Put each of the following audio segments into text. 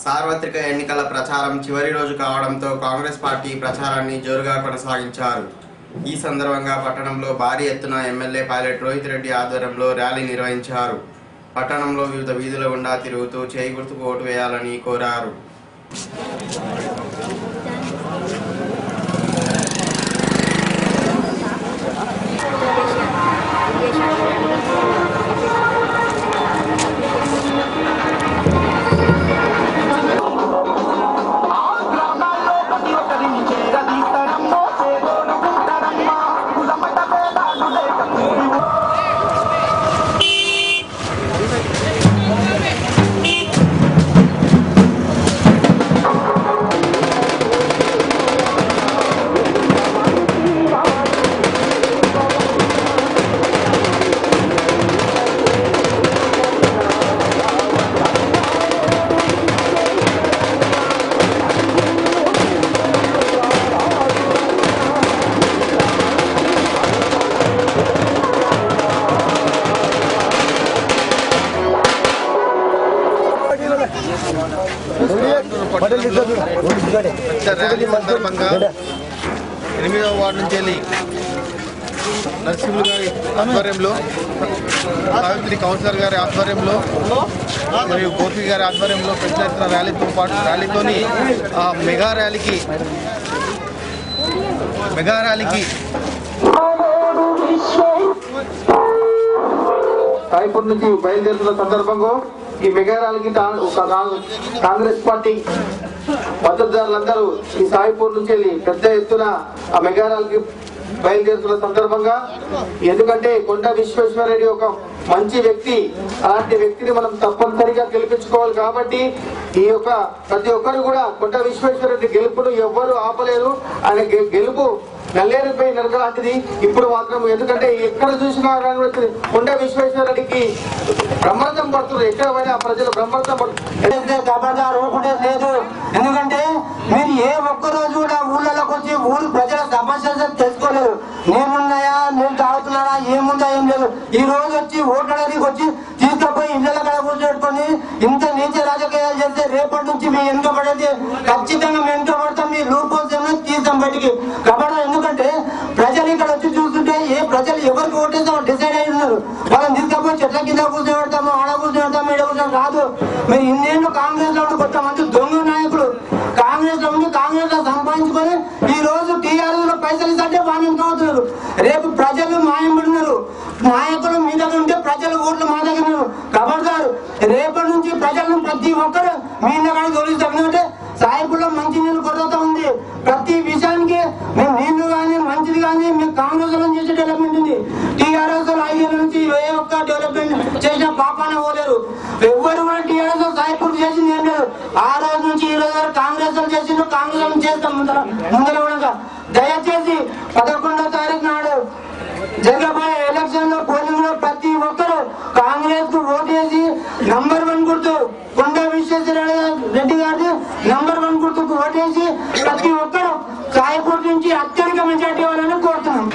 సార్వత్రిక ఎన్నికల ప్రచారం చివరి రోజు కావడంతో కాంగ్రెస్ పార్టీ ప్రచారాన్ని జోరుగా కొనసాగించారు. ఈ సందర్భంగా పట్టణంలో భారీ ఎత్తున ఎమ్మెల్యే పైలట్ రోహిత్ రెడ్డి ఆధ్వర్యంలో ర్యాలీ నిర్వహించారు. పట్టణంలో వివిధ వీధుల గుండా తిరుగుతూ చేయి గుర్తుకు ఓటు వేయాలని కోరారు. సందర్భంగా 8వ వార్డు నుంచి వెళ్ళి నరసింహులు గారి ఆధ్వర్యంలో, సావిత్రి కౌన్సిలర్ గారి ఆధ్వర్యంలో మరియు గోపి గారి ఆధ్వర్యంలో పెద్ద ఎత్తున ర్యాలీతోని మెగా ర్యాలీకి సాయిపూర్ నుంచి బయలుదేరుతున్న సందర్భంగా ఈ మెగా ర్యాలీకి కాంగ్రెస్ పార్టీ మద్దతుదారులందరూ ఈ సాయిపూర్ నుంచి వెళ్ళి పెద్ద ఎత్తున ఆ మెగా ర్యాలీకి బయలుదేరుతున్న సందర్భంగా, ఎందుకంటే కొండా విశ్వేశ్వరరెడ్డి ఒక మంచి వ్యక్తి, అలాంటి వ్యక్తిని మనం తప్పనిసరిగా గెలిపించుకోవాలి. కాబట్టి ఈ యొక్క ప్రతి ఒక్కరు కూడా కొండా విశ్వేశ్వరరెడ్డి గెలుపును ఎవ్వరూ ఆపలేరు. ఆయన గెలుపు నల్లేరుపై నరక లాంటిది. ఇప్పుడు మాత్రం ఎందుకంటే ఎక్కడ చూసినా కొండా విశ్వేశ్వరరెడ్డికి బ్రహ్మాండం పడుతున్నారు. ఎక్కడ పోయినా ప్రజలు బ్రహ్మాండం పడుతున్నారు. లేదు, ఎందుకంటే మీరు ఏ ఒక్కరోజు కూడా ఊళ్ళలోకి వచ్చి ఊరు ప్రజల సమస్యలు తెలుసుకోలేదు. నేనున్నాయా, నేను తాగుతున్నానా, ఏముందా ఏం లేదు. ఈ రోజు వచ్చి ఓట్లకి వచ్చి తీసుకుపోయి ఇళ్ళ కడ కూర్చోబెట్టుకొని ఇంత నీచ రాజకీయాలు చేస్తే రేపటి నుంచి మీ వెనుకబడేది ఖచ్చితంగా మేము వెనుకబడతాం. మీ లూపోల్స్ తీస్తాం బయటికి కాబట్టి. ఎందుకంటే ప్రజలు ఇక్కడ వచ్చి చూస్తుంటే ప్రజలు ఎవరికి ఓటేస్తామో డిసైడ్ అయి ఉన్నారు. వాళ్ళని తీసుకపోయి చెట్ల కింద కూర్చోబెడతాము, ఆడ కూర్చోబెడతాము, ఈడ కూర్చొని కాదు. మీరు ఇన్నేళ్ళు కాంగ్రెస్ లో ఉండి కొంతమంది దొంగ నాయకులు కాంగ్రెస్ లో ఉండి కాంగ్రెస్ లో సంపాదించుకొని ఈ రోజు టీఆర్ఎస్ లో పైసలు ఇస్తే వాళ్ళు అవుతున్నారు. రేపు ప్రజలు మాయపడినారు. నాయకులు మీ దగ్గర ఉంటే ప్రజలు ఓట్లు మా దగ్గర ఉన్నారు. ఖబర్దారు, రేపటి నుంచి ప్రజలను ప్రతి ఒక్కరు మీ దగ్గర తోలిస్తాం. ఎందుకంటే సాయిపూర్లో మంచి నీళ్ళు కొరత ఉంది. ప్రతి విషయానికి మేము నీళ్లు కానీ మంచిది కానీ మేము కాంగ్రెస్ లో చేసే డెవలప్మెంట్ ఉంది. టీఆర్ఎస్ 5 ఏళ్ళ నుంచి ఏ ఒక్క డెవలప్మెంట్ చేసిన పాపాన పోలేరు. ఎవరు కూడా టీఆర్ఎస్ లో సాయిపూర్ చేసింది ఏం లేదు. ఆ రోజు నుంచి ఈ రోజు వరకు కాంగ్రెస్ లో చేసిండు, కాంగ్రెస్ లో చేస్తాం. ముందర కూడా దయచేసి 11వ తారీఖు నాడు జరగబోయే ఎలక్షన్ లో పోలింగ్ లో ప్రతి ఒక్కరు కాంగ్రెస్ కు ఓటేసి #1 గుర్తు కొండా విశ్వేశ్వరరెడ్డి గారి #1 గుర్తుకు ఓటేసి ప్రతి ఒక్కరు సాయిపూర్ నుంచి అత్యధిక మెజార్టీ ఇవ్వాలని కోరుతున్నాం.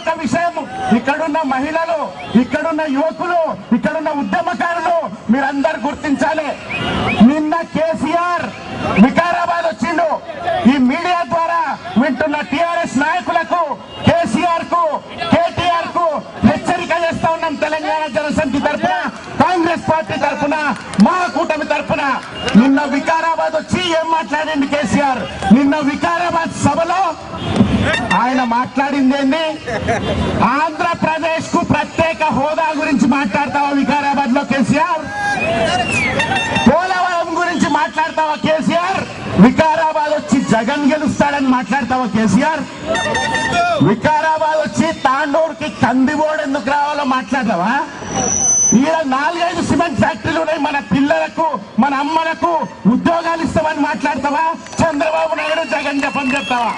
ఒక్క విషయం, ఇక్కడున్న మహిళలు, ఇక్కడున్న యువకులు, ఇక్కడున్న ఉద్యమకారులు మీరందరూ గుర్తించాలి. నిన్న కేసీఆర్ వికారాబాద్ వచ్చిండు. ఈ మీడియా ద్వారా వింటున్న టిఆర్ఎస్ నాయకులకు, కేసీఆర్ కు, కేటీఆర్ కు హెచ్చరిక చేస్తా ఉన్నాం. తెలంగాణ జనసమితి తరఫున, కాంగ్రెస్ పార్టీ తరఫున, మా కూటమి తరఫున. నిన్న వికారాబాద్ వచ్చి ఏం మాట్లాడింది కేసీఆర్? నిన్న వికారాబాద్ సభలో ఆయన మాట్లాడింది ఏంది? ఆంధ్రప్రదేశ్ కు ప్రత్యేక హోదా గురించి మాట్లాడతావా వికారాబాద్ లో కేసీఆర్? పోలవరం గురించి మాట్లాడతావా కేసీఆర్? వికారాబాద్ వచ్చి జగన్ గెలుస్తాడని మాట్లాడతావా కేసీఆర్? వికారాబాద్ వచ్చి తాండూరుకి కందిబోర్డు ఎందుకు రావాలో మాట్లాడతావా? ఈడ 4-5 సిమెంట్ ఫ్యాక్టరీలు ఉన్నాయి. మన పిల్లలకు, మన అమ్మలకు ఉద్యోగాలు ఇస్తామని మాట్లాడతావా? చంద్రబాబు నాయుడు జగన్ జపం చెప్తావా?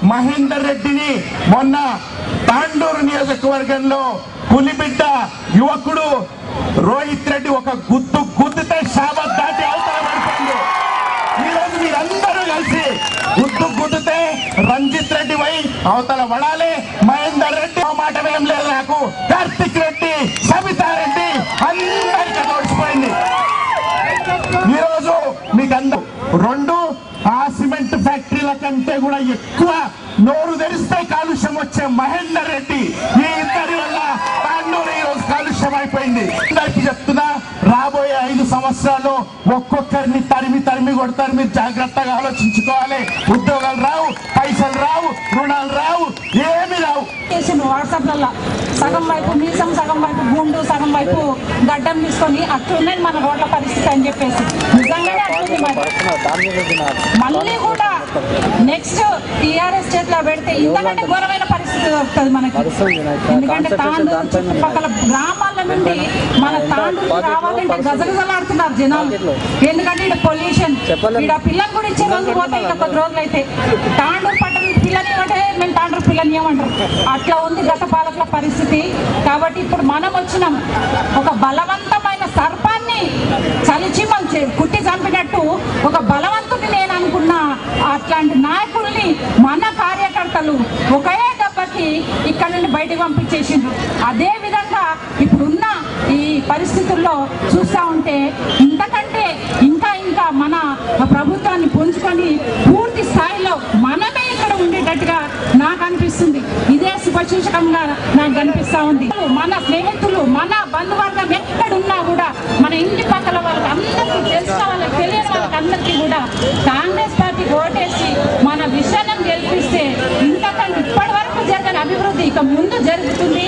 మహేందర్ రెడ్డిని మొన్న తాండూరు నియోజకవర్గంలో పులిబిడ్డ యువకుడు రోహిత్ రెడ్డి ఒక గుద్దుతే శాబత్ దాటి అవతల పడిపోయింది. ఈరోజు మీరందరూ కలిసి గుద్దుతే రంజిత్ రెడ్డి వై అవతల పడాలి. మహేందర్ రెడ్డి మాట ఏం లేదు నాకు. కార్తిక్ రెడ్డి, సబితారెడ్డి అందరికీ తోడిపోయింది. ఈరోజు మీకు అందరూ 2 ఆ సిమెంట్ ఫ్యాక్టరీల కంటే కూడా ఎక్కువ నోరు తెరిస్తే కాలుష్యం వచ్చే మహేందర్ రెడ్డి, ఈ ఇద్దరి వల్ల తాండూరు ఈరోజు కాలుష్యం అయిపోయింది. అందరికీ చెప్తున్నా, రాబోయే 5 సంవత్సరాలు ఒక్కొక్కరిని తరిమి కొడతారు. మీరు జాగ్రత్తగా ఆలోచించుకోవాలి. ఉద్యోగాలు రావు, పైసలు రావు, రుణాలు రావు, ఏమి రావు. వాట్సాప్లలో సగం వైపు మీసం, సగం వైపు గుండు, సగం వైపు గడ్డం తీసుకొని అట్లున్నాయి మన రోడ్ల పరిస్థితి అని చెప్పేసి. నిజంగానే అట్లుంది. మళ్ళీ కూడా నెక్స్ట్ టీఆర్ఎస్ చేతిలో పెడితే ఇంతకంటే ఘోరమైన పరిస్థితి వస్తుంది మనకి. ఎందుకంటే తాండూరు చుట్టుపక్కల గ్రామాల నుండి మన తాండూరు రావాలంటే గజగజలాడుతున్నారు జనాలు. ఎందుకంటే ఇక్కడ పొల్యూషన్, ఇక్కడ పిల్లలు కూడా ఇచ్చే రోజు పోతాయి. ఇంకా 10 రోజులు అయితే తాండూరు పట్టణ పిల్లని అంటే మేము తాండూరు పిల్లని ఏమంటారు. అట్లా ఉంది గత పాలకుల పరిస్థితి. కాబట్టి ఇప్పుడు మనం వచ్చినాం. ఒక బలవంతమైన సర్పాన్ని చలిచి మనం కుట్టి చంపినట్టు ఒక బలవంతుని నేను అనుకున్నా. అట్లాంటి నాయకుల్ని మన కార్యకర్తలు ఒకే దెబ్బకి ఇక్కడ నుండి బయటకు పంపించేసిండ్రు. అదే విధంగా ఇప్పుడున్న ఈ పరిస్థితుల్లో చూస్తా ఉంటే ఇంతకంటే ఇంకా మన ప్రభుత్వాన్ని పుంజుకొని పూర్తి స్థాయిలో మనమే ఇక్కడ ఉండేటట్టుగా నాకు అనిపిస్తుంది. ఇదే శుభసూచకంగా నాకు కనిపిస్తా ఉంది. మన స్నేహితులు, మన బంధువర్గం ఎక్కడున్నా కూడా, మన ఇంటి పక్కల వాళ్ళకి అందరికీ తెలిసిన వాళ్ళకి, తెలియని వాళ్ళకి అందరికీ కూడా కాంగ్రెస్ పార్టీ ఓటేసి మన విషయాన్ని గెలిపిస్తే ఇంతకంటే ఇప్పటి వరకు జరిగిన అభివృద్ధి ఇక ముందు జరుగుతుంది.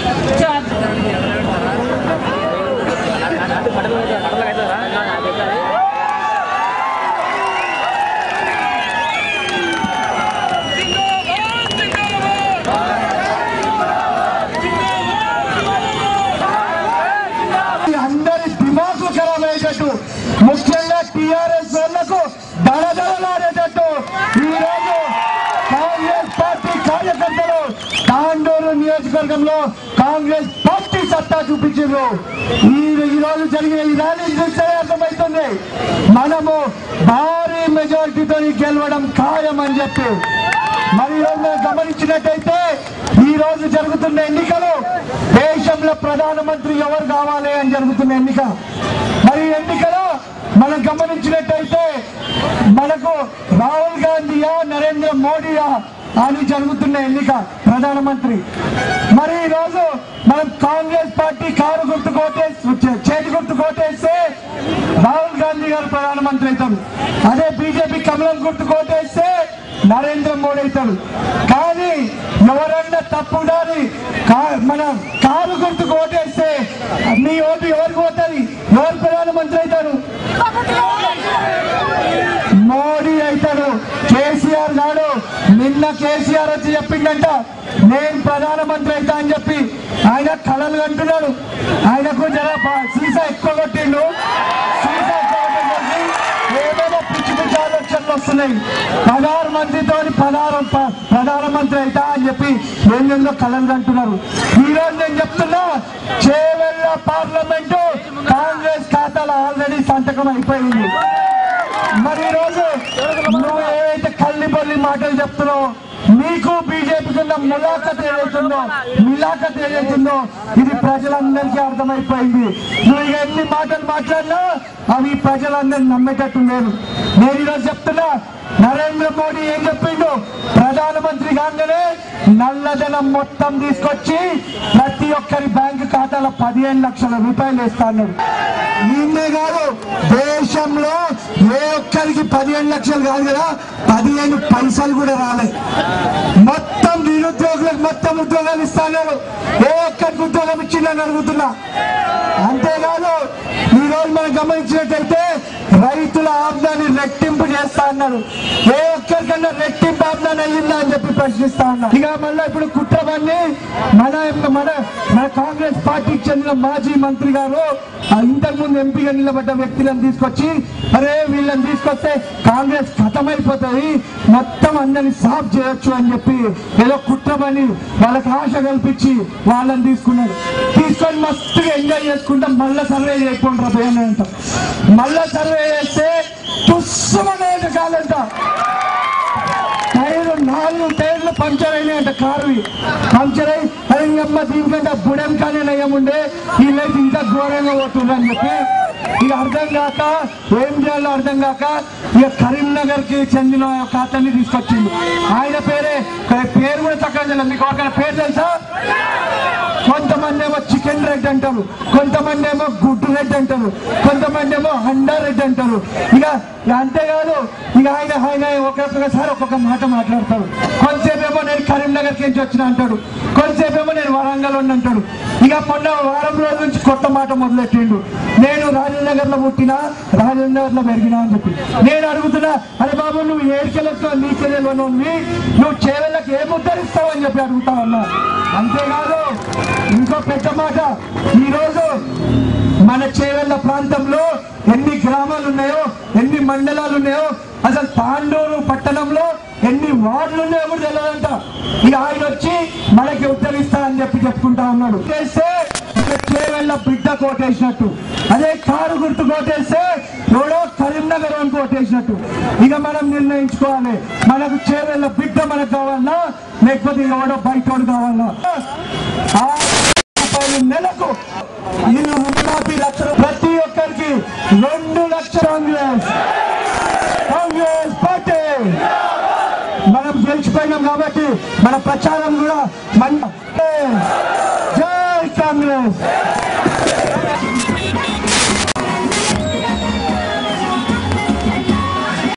ముఖ్యంగా టీఆర్ఎస్ వాళ్లకు దళదళలాడేటట్టు ఈరోజు కాంగ్రెస్ పార్టీ కార్యకర్తలు తాండూరు నియోజకవర్గంలో కాంగ్రెస్ పార్టీ సత్తా చూపించారు. ఈ రోజు జరిగిన ఈ ర్యాలీ చూస్తే అర్థమవుతుంది మనము భారీ మెజారిటీతో గెలవడం ఖాయమని చెప్పి. మరి ఈరోజు గమనించినట్టయితే ఈ రోజు జరుగుతున్న ఎన్నికలు దేశంలో ప్రధానమంత్రి ఎవరు కావాలి అని జరుగుతున్న ఎన్నిక. మరి ఎన్నికలో మనం గమనించినట్టయితే మనకు రాహుల్ గాంధీయా, నరేంద్ర మోడీయా అని జరుగుతున్న ఎన్నిక ప్రధానమంత్రి. మరి ఈ రోజు మనం కాంగ్రెస్ పార్టీ కారు గుర్తు చేతి గుర్తు కోటేస్తే రాహుల్ గాంధీ గారు ప్రధానమంత్రి అవుతారు. అదే బీజేపీ కమలం గుర్తు కోటేస్తే నరేంద్ర మోడీ అవుతాడు. కానీ ఎవరన్నా తప్పుదారి మన కారు గుర్తు కోటేస్తే మీ ఓటు ఎవరికి పోతుంది? ఎవరు ప్రధానమంత్రి అవుతారు? మోడీ అవుతాడు. కేసీఆర్ గారు నిన్న కేసీఆర్ వచ్చి చెప్పిందంట నేను ప్రధానమంత్రి అవుతా అని చెప్పి. ఆయన కళలు కంటున్నాడు. ఆయనకు జర సీసా ఎక్కువ కొట్టిండు. సీసా ఏదైనా పిచ్చి పిచ్చి ఆలోచనలు వస్తున్నాయి. ప్రధానమంత్రితో ప్రధానమంత్రి అవుతా అని చెప్పి ఏందో కళలు కంటున్నారు. ఈ రోజు నేను చెప్తున్నా, చేవెళ్ళ పార్లమెంటు కాంగ్రెస్ ఖాతాలో ఆల్రెడీ సంతకం అయిపోయింది. మరి ఈ రోజు నువ్వు ఏవైతే కల్లిపల్లి మాటలు చెప్తున్నావు మీకు బీజేపీకి ఉన్న మిలాఖత్ ఏదైతుందో ఇది ప్రజలందరికీ అర్థమైపోయింది. నువ్వు ఇక ఎన్ని మాటలు మాట్లాడినా అవి ప్రజలందరినీ నమ్మేటట్టు లేదు. నేను ఈరోజు చెప్తున్నా, నరేంద్ర మోడీ ఏం చెప్పిండు, ప్రధానమంత్రి కాగానే నల్లధనం మొత్తం తీసుకొచ్చి ప్రతి ఒక్కరి బ్యాంకు ఖాతాలో 15 లక్షల రూపాయలు వేస్తా అన్నాడు. నిన్నే కాదు, దేశంలో ఏ ఒక్కరికి 15 లక్షలు కాదు కదా, 15 పైసలు కూడా రాలేదు. మొత్తం నిరుద్యోగులకు మొత్తం ఉద్యోగాలు ఇస్తాను. ఏ ఒక్కరికి ఉద్యోగం ఇచ్చిందని అడుగుతున్నా. అంతేకాదు, ఈ రోజు మనం గమనించినట్టయితే రైతుల ఆదాయాన్ని రెట్టింపు చేస్తా అన్నారు. ఏ ఒక్కరికన్నా రెట్టింపు ఆదాయం అయ్యిందా అని చెప్పి ప్రశ్నిస్తా ఉన్నా. ఇక మళ్ళీ ఇప్పుడు కుట్రవన్నీ మన కాంగ్రెస్ పార్టీకి చెందిన మాజీ మంత్రి గారు ఇంతకుముందు ఎంపీగా నిలబడ్డ వ్యక్తులను తీసుకొచ్చి, అరే వీళ్ళని తీసుకొస్తే కాంగ్రెస్ ఖతమైపోతుంది, మొత్తం అందరినీ సాఫ్ చేయొచ్చు అని చెప్పి ఏదో కుట్రమని వాళ్ళకి ఆశ కల్పించి వాళ్ళని తీసుకున్నారు. తీసుకొని మస్తుగా ఎంజాయ్ చేసుకుంటా మళ్ళా సర్వే చేయకుండా పోయానంట. మళ్ళా సర్వే చేస్తే తుస్సమనేది కాదంట. టైర్లు 4 టైర్లు పంచర్ అయినాయంట. కారువి పంచర్ అయి అది అమ్మ దీనికంటే బుడెం కానీ నయ్యముండే వీళ్ళైతే ఇంకా ఘోరంగా పోతుండ్రు అని చెప్పి ఇక అర్థం కాక ఏం చేయాలో అర్థం కాక ఇక కరీంనగర్ కి చెందిన ఒక అతన్ని తీసుకొచ్చింది. ఆయన పేరు కూడా చక్కగా తెలియదు. మీకు ఒక పేరు తెలుసా? కొంతమంది ఏమో చికెన్ రెడ్ అంటారు, కొంతమంది ఏమో గుడ్డు రెడ్ అంటారు, కొంతమంది ఏమో అండా రెడ్ అంటారు. ఇక అంతేకాదు, ఇక ఆయన ఒక్కొక్కసారి ఒక్కొక్క మాట మాట్లాడతాడు. కొంతసేపు ఏమో నేను కరీంనగర్ నుంచి వచ్చిన అంటాడు, కొంతసేపు ఏమో నేను వరంగల్ ఉండి అంటాడు. ఇక మొన్న వారం రోజుల నుంచి కొత్త మాట మొదలెట్టిండు, నేను రాజనగర్ లో పుట్టినా రాజనగర్ లో పెరిగినా అని చెప్పి. నేను అడుగుతున్నా, అరే బాబు నువ్వు ఏడుకెళ్ళొస్తా నీకెళ్ళను, నువ్వు చేవెళ్ళకి ఏం ఉద్ధరిస్తావు అని చెప్పి అడుగుతా ఉన్నా. అంతేకాదు, ఇంకో పెద్ద మాట, ఈరోజు మన చేవెళ్ళ ప్రాంతంలో ఎన్ని గ్రామాలు ఉన్నాయో, ఎన్ని మండలాలు ఉన్నాయో, అసలు తాండూరు పట్టణంలో ఎన్ని వార్డులు ఉన్నాయో కూడా తెలియదంట. ఇక ఆయన వచ్చి మనకి ఉత్తరిస్తా అని చెప్పి చెప్పుకుంటా ఉన్నాడు. చేస్తే చేవెళ్ళ బిడ్డ కోటేసినట్టు, అదే కారు గుర్తు కోటేస్తే ఎవడో కరీంనగర్ అని కోటేసినట్టు. ఇక మనం నిర్ణయించుకోవాలి, మనకు చేవెళ్ళ బిడ్డ మనకు కావాలన్నా లేకపోతే ఎవడో బయటోడు కావాలన్నా. నెలకు ఇల్లు 30 లక్షలు, ప్రతి ఒక్కరికి 2 లక్షలు. కాంగ్రెస్ పార్టీ మనం గెలిచిపోయినాం కాబట్టి మన ప్రచారం కూడా జై కాంగ్రెస్.